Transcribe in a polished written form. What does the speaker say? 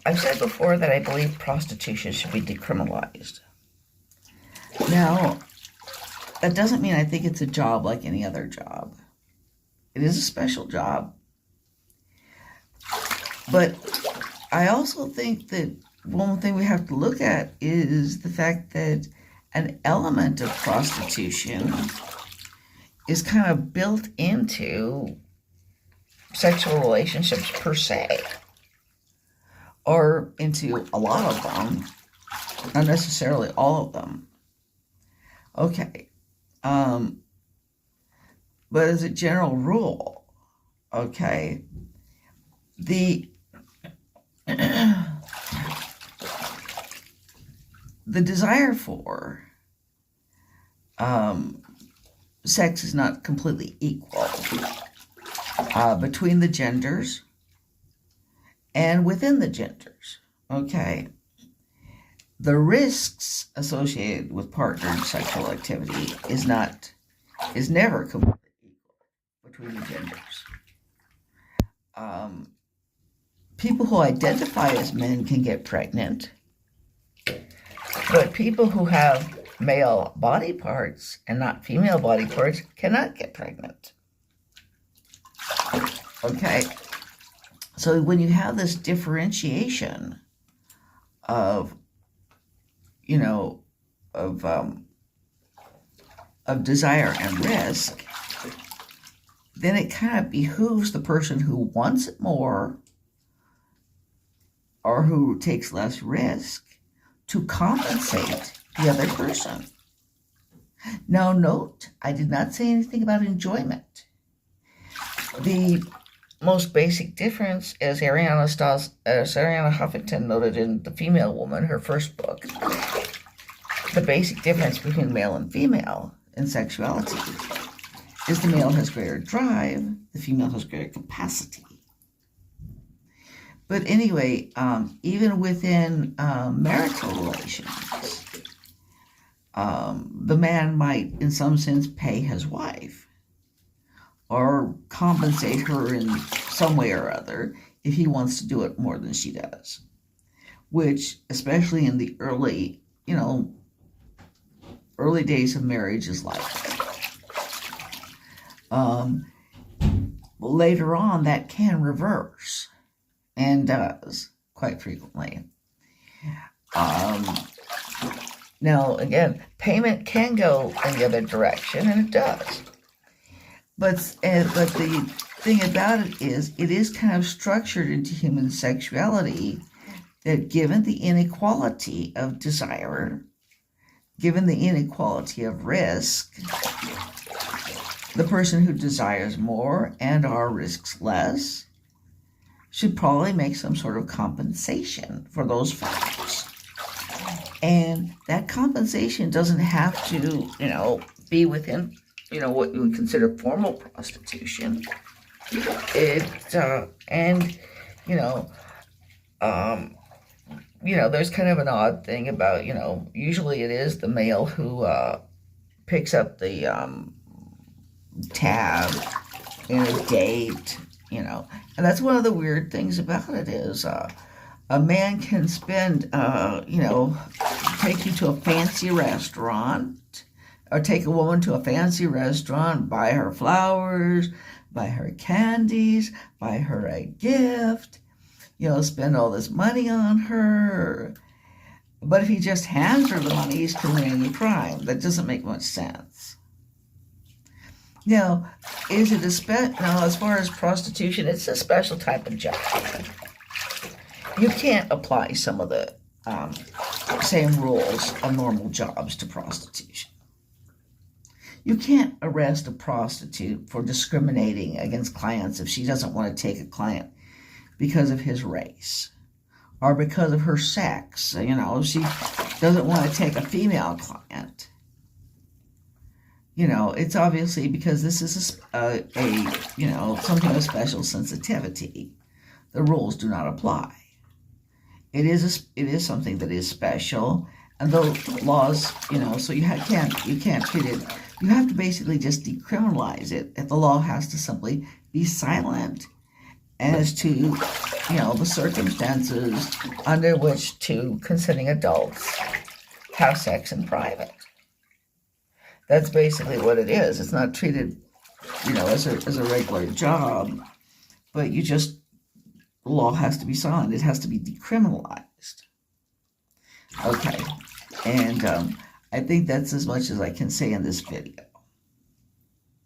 I've said before that I believe prostitution should be decriminalized. Now, that doesn't mean I think it's a job like any other job. It is a special job. But I also think that one thing we have to look at is the fact that an element of prostitution is kind of built into sexual relationships per se, or into a lot of them, not necessarily all of them. Okay. But as a general rule, okay, the the desire for sex is not completely equal between the genders and within the genders. Okay. The risks associated with partnered sexual activity is never completely equal between the genders. People who identify as men can get pregnant, but people who have male body parts and not female body parts cannot get pregnant. Okay? So when you have this differentiation of of desire and risk, then it kind of behooves the person who wants it more or who takes less risk to compensate the other person. Now, note, I did not say anything about enjoyment. The most basic difference, as Ariana Huffington noted in The Female Woman, her first book, the basic difference between male and female in sexuality is the male has greater drive, the female has greater capacity. But anyway, even within marital relations, the man might, in some sense, pay his wife or compensate her in some way or other if he wants to do it more than she does, which, especially in the early days of marriage, is likely. Later on, that can reverse, and does quite frequently. Now, again, payment can go in the other direction, and it does. But the thing about it is kind of structured into human sexuality that, given the inequality of desire, given the inequality of risk, the person who desires more and or risks less should probably make some sort of compensation for those factors. And that compensation doesn't have to, be within, what you would consider formal prostitution. There's kind of an odd thing about, usually it is the male who picks up the tab in a date, and that's one of the weird things about it is a man can spend, take you to a fancy restaurant, or take a woman to a fancy restaurant, buy her flowers, buy her candies, buy her a gift, spend all this money on her. But if he just hands her the money, he's committing a crime. That doesn't make much sense. Now, as far as prostitution, it's a special type of job. You can't apply some of the same rules of normal jobs to prostitution. You can't arrest a prostitute for discriminating against clients if she doesn't want to take a client because of his race or because of her sex. If she doesn't want to take a female client. It's obviously because this is something of special sensitivity. The rules do not apply. It is something that is special, and the laws, so you can't treat it. You have to basically just decriminalize it. If the law has to simply be silent as to the circumstances. under which two consenting adults have sex in private. That's basically what it is. It's not treated, as a regular job, but the law has to be signed. It has to be decriminalized. Okay, and I think that's as much as I can say in this video.